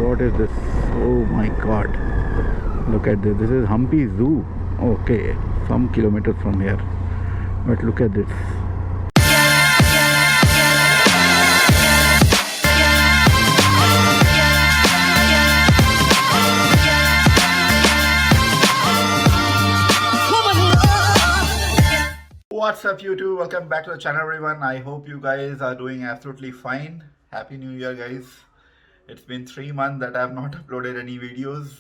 What is this? Oh my god. Look at this. This is Hampi Zoo. Okay, some kilometers from here. But look at this. What's up YouTube? Welcome back to the channel everyone. I hope you guys are doing absolutely fine. Happy New Year guys. It's been 3 months that I have not uploaded any videos.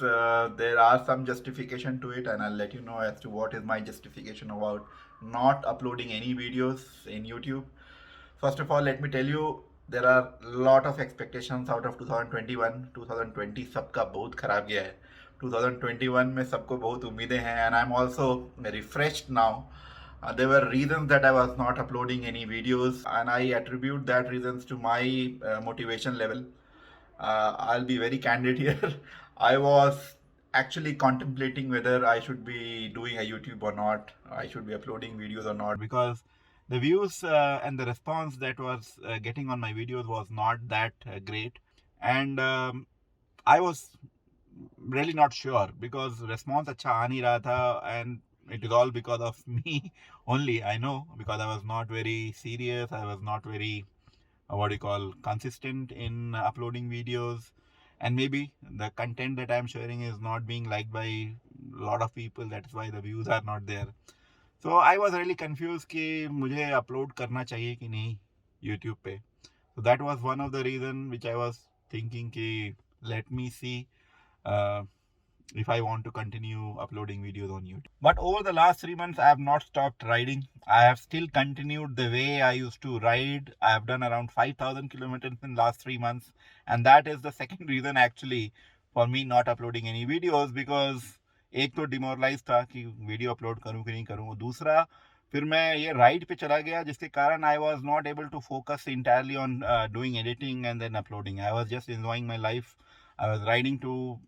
There are some justification to it and I'll let you know as to what is my justification about not uploading any videos in YouTube. First of all, let me tell you, there are a lot of expectations out of 2021. 2020 सबका बहुत खराब गया है. 2021 में सबको बहुत उम्मीदें हैं and I'm also refreshed now. There were reasons that I was not uploading any videos and I attribute that reasons to my motivation level. I'll be very candid here. I was actually contemplating whether I should be doing a YouTube or not. I should be uploading videos or not, because the views and the response that was getting on my videos was not that great, and I was really not sure because response अच्छा आ नहीं रहा था, and it is all because of me only. I know, because I was not very serious. I was not very consistent in uploading videos, and maybe the content that I'm sharing is not being liked by a lot of people. That's why the views are not there. So I was really confused कि मुझे upload करना चाहिए कि नहीं YouTube पे. So that was one of the reason which I was thinking कि let me see if I want to continue uploading videos on YouTube. But over the last 3 months, I have not stopped riding. I have still continued the way I used to ride. I have done around 5,000 kilometers in the last 3 months. And that is the second reason actually for me not uploading any videos, because एक तो demoralized था कि video upload करूँ कि नहीं करूँ. दूसरा, फिर मैं ये ride पे चला गया जिसके कारण I was not able to focus entirely on doing editing and then uploading. I was just enjoying my life. I was riding to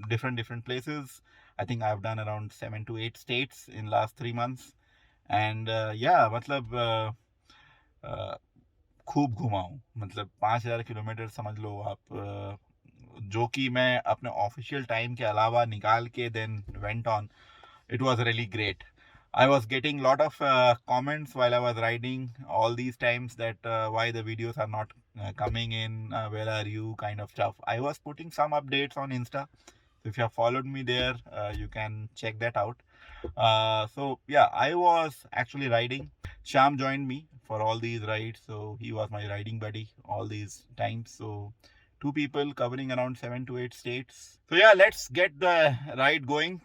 different places. I think I've done around 7 to 8 states in last 3 months, and yeah, मतलब खूब घुमा हूँ. मतलब 5,000 kilometre समझ लो आप, जो कि मैं अपने ऑफिशियल टाइम के अलावा निकाल के then went on. It was really great. I was getting lot of comments while I was riding all these times that why the videos are not coming in, where are you, kind of stuff. I was putting some updates on Insta. If you have followed me there, you can check that out. So yeah, I was actually riding. Sham joined me for all these rides, so he was my riding buddy all these times. So 2 people covering around 7 to 8 states. So yeah, let's get the ride going.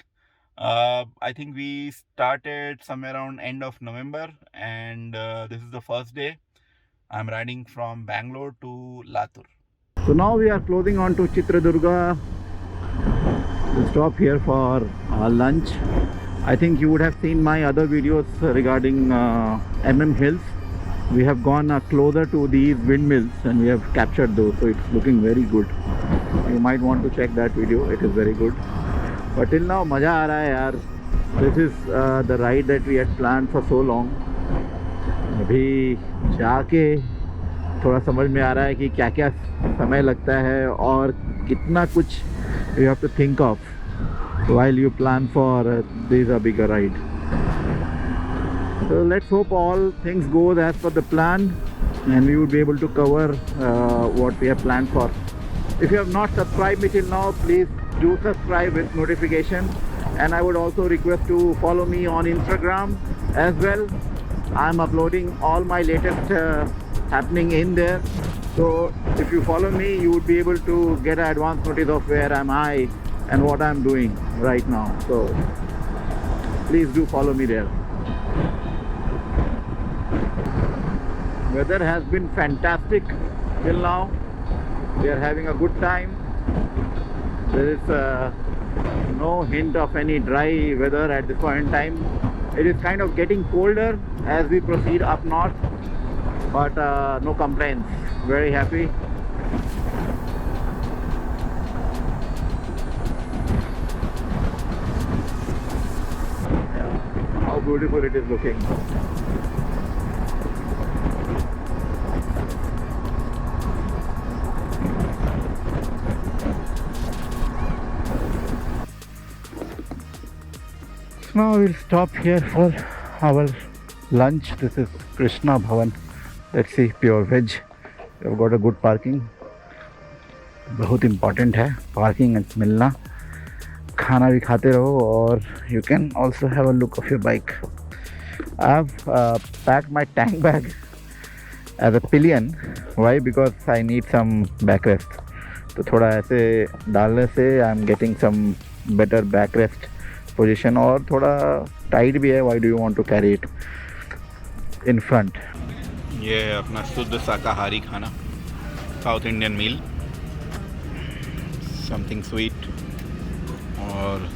I think we started somewhere around end of November, and this is the first day. I'm riding from Bangalore to Latur. So now we are closing on to Chitradurga. We'll stop here for lunch. I think you would have seen my other videos regarding MM Hills. We have gone closer to these windmills and we have captured those, so it's looking very good. You might want to check that video, it is very good. But till now, मज़ा आ रहा है यार. This is the ride that we had planned for so long. अभी जाके थोड़ा समझ में आ रहा है कि क्या क्या समय लगता है और कितना कुछ you have to think of while you plan for this bigger ride. So let's hope all things go as per the plan and we will be able to cover what we have planned for. If you have not subscribed me till now, please do subscribe with notification, and I would also request to follow me on Instagram as well. I'm uploading all my latest happening in there, so if you follow me, you would be able to get an advance notice of where am I and what I'm doing right now. So please do follow me there. Weather has been fantastic till now. We are having a good time. There is no hint of any dry weather at this point in time. It is kind of getting colder as we proceed up north, but no complaints. Very happy. Yeah. How beautiful it is looking. Now we'll stop here for our lunch. This is Krishna Bhavan. Let's see, pure veg. We've got a good parking. बहुत important है parking मिलना. खाना भी खाते रहो और you can also have a look of your bike. I've packed my tank bag as a pillion. Why? Because I need some backrest. तो थोड़ा ऐसे डालने से I'm getting some better backrest position और थोड़ा tight भी है. Why do you want to carry it in front? ये अपना शुद्ध शाकाहारी खाना, साउथ इंडियन मील, समथिंग स्वीट और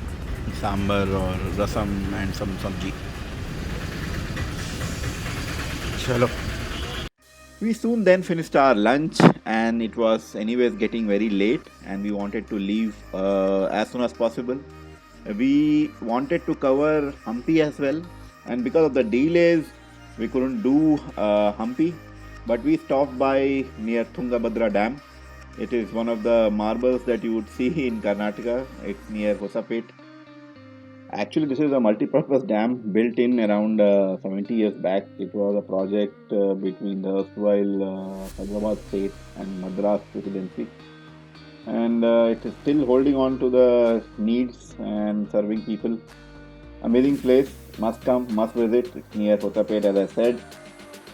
सांबर और रसम एंड सम सब्जी. चलो. We soon then finished our lunch and it was anyways getting very late and we wanted to leave as soon as possible. We wanted to cover Hampi as well, and because of the delays we couldn't do Hampi, but we stopped by near Tungabhadra Dam. It is one of the marvels that you would see in Karnataka. It's near Hosapet. Actually, this is a multi-purpose dam built in around 70 years back. It was a project between the erstwhile Hyderabad state and Madras presidency. And it is still holding on to the needs and serving people. Amazing place, must come, must visit. It's near Hosapet, as I said.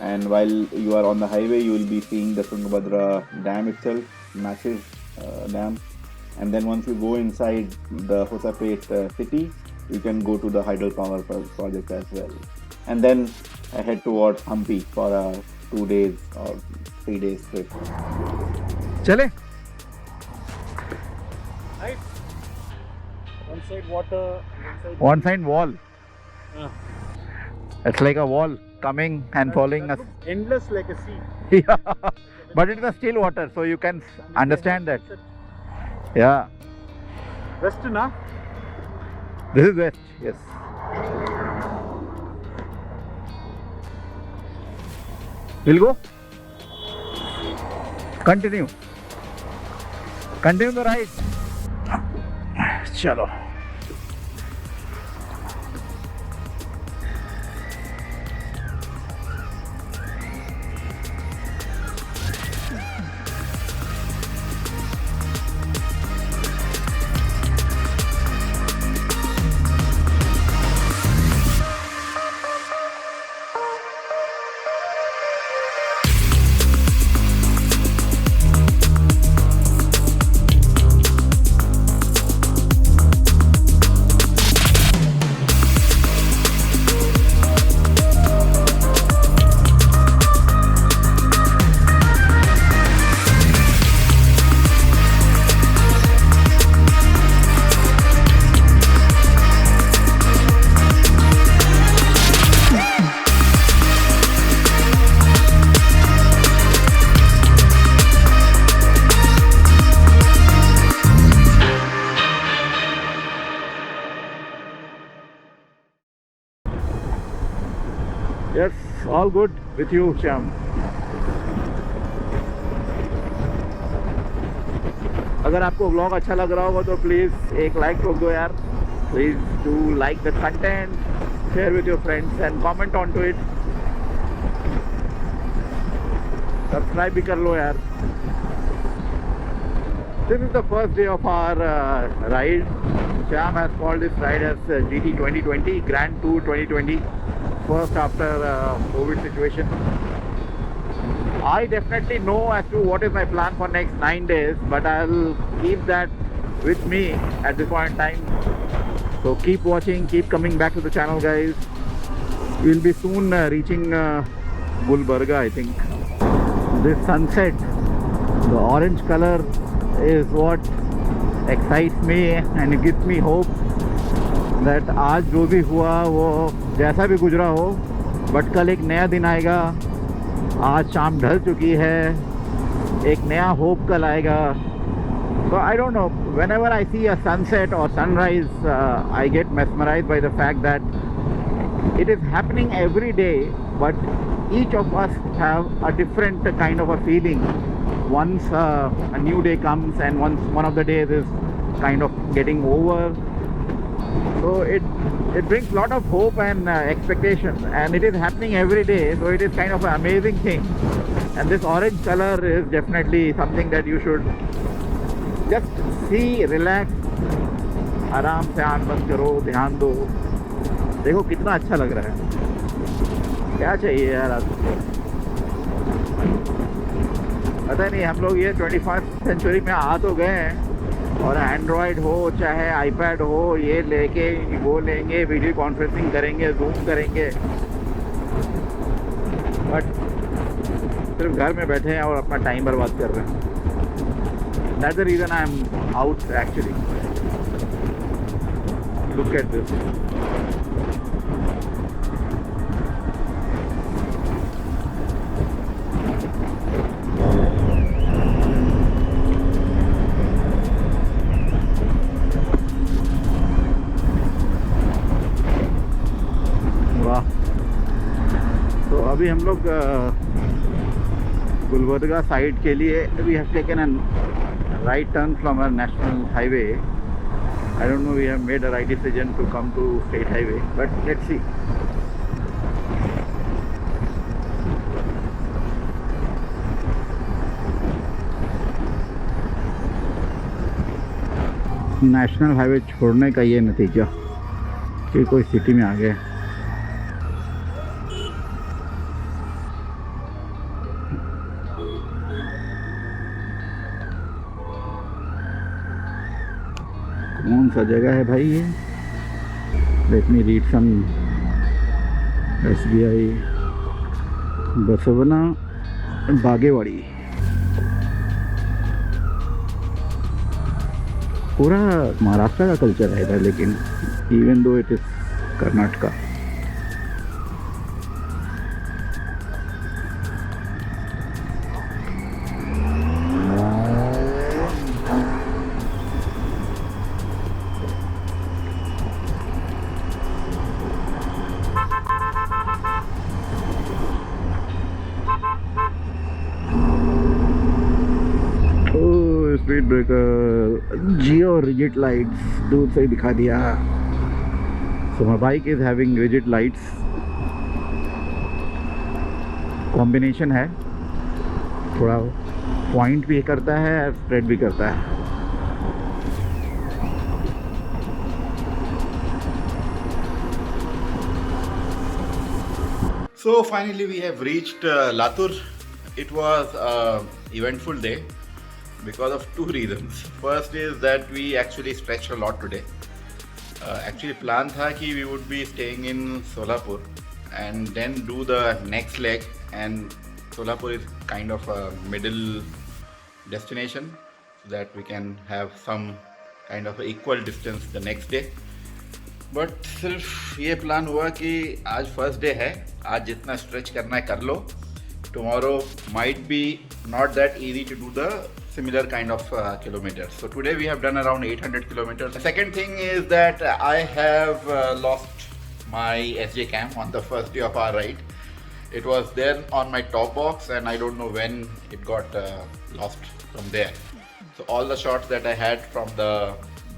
And while you are on the highway, you will be seeing the Tungabhadra Dam itself, massive dam. And then once you go inside the Hosapet city, you can go to the hydropower project as well. And then I head towards Hampi for a 2 days or 3 days trip. Chale? Nice. One side water, one side wall. Yeah. It's like a wall coming and following us. Endless like a sea. Yeah. But it's a still water, so you can understand that. Yeah. West, na? This is west, yes. We'll go? Continue. Continue the ride. Chalo. Yes, all good with you, Shyam. अगर आपको vlog अच्छा लग रहा होगा तो please एक like ठोक दो यार. Please do like the content, share with your friends and comment on to it. Subscribe भी कर लो यार. This is the first day of our ride. Shyam has called this ride as GT 2020, Grand Tour 2020. First after COVID situation. I definitely know as to what is my plan for next 9 days, but I'll keep that with me at this point in time. So keep watching, keep coming back to the channel, guys. We'll be soon reaching Gulbarga, I think. This sunset, the orange color is what excites me and it gives me hope that आज जो भी हुआ वो जैसा भी गुजरा हो, but कल एक नया दिन आएगा. आज शाम ढल चुकी है, एक नया होप कल आएगा. So I don't know, whenever I see a sunset or sunrise, I get mesmerized by the fact that it is happening every day, but each of us have a different kind of a feeling once a new day comes and once one of the days is kind of getting over. So it it brings lot of hope and expectation, and it is happening every day, so it is kind of an amazing thing. And this orange color is definitely something that you should just see, relax, आराम से आँख बंद करो, ध्यान दो, देखो कितना अच्छा लग रहा है। क्या चाहिए यार आपको, पता नहीं। हम लोग ये 21st सेंचुरी में आ तो गए हैं, और एंड्रॉयड हो चाहे आईपैड हो, ये लेके वो लेंगे, वीडियो कॉन्फ्रेंसिंग करेंगे, जूम करेंगे, बट सिर्फ घर में बैठे हैं और अपना टाइम बर्बाद कर रहे हैं। That's the reason I am out actually. Look at this. तो अभी हम लोग गुलबर्गा साइड के लिए we have taken an right turn from a national highway. I don't know we have made a right decision to come to state highway, but let's see. National highway छोड़ने का ये नतीजा कि कोई सिटी में आ गए। कौन सा जगह है भाई ये? Let me read some. SBI Basavana Bagewadi. पूरा महाराष्ट्र का कल्चर है इधर, लेकिन even though it is Karnataka. Speed breaker, जियो रिजिड लाइट्स दूर से ही दिखा दिया। So my bike is having rigid lights. Combination है, थोड़ा पॉइंट भी करता है, स्प्रेड भी करता है। So finally we have reached Latur. It was an eventful day because of two reasons. First is that we actually stretched a lot today. Actually plan tha ki we would be staying in Solapur and then do the next leg, and Solapur is kind of a middle destination so that we can have some kind of equal distance the next day. But सिर्फ ये plan हुआ कि आज first day है, आज जितना stretch करना है कर लो. Tomorrow might be not that easy to do the similar kind of kilometers. So today we have done around 800 kilometers. The second thing is that I have lost my SJ cam on the first day of our ride. It was there on my top box and I don't know when it got lost from there. So all the shots that I had from the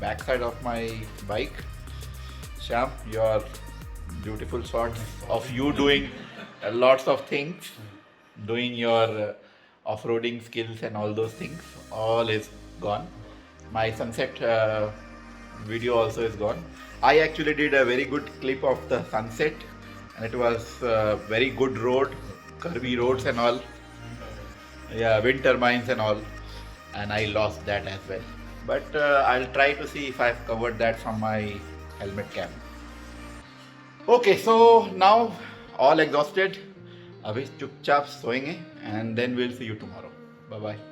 back side of my bike, Shyam, your beautiful shots of you doing lots of things, doing your off-roading skills and all those things, all is gone. My sunset video also is gone. I actually did a very good clip of the sunset and it was very good road, curvy roads and all, yeah, wind turbines and all, and I lost that as well. But I'll try to see if I've covered that from my helmet cam. Okay, so now all exhausted. अभी चुपचाप सोएंगे and then we'll see you tomorrow. Bye bye.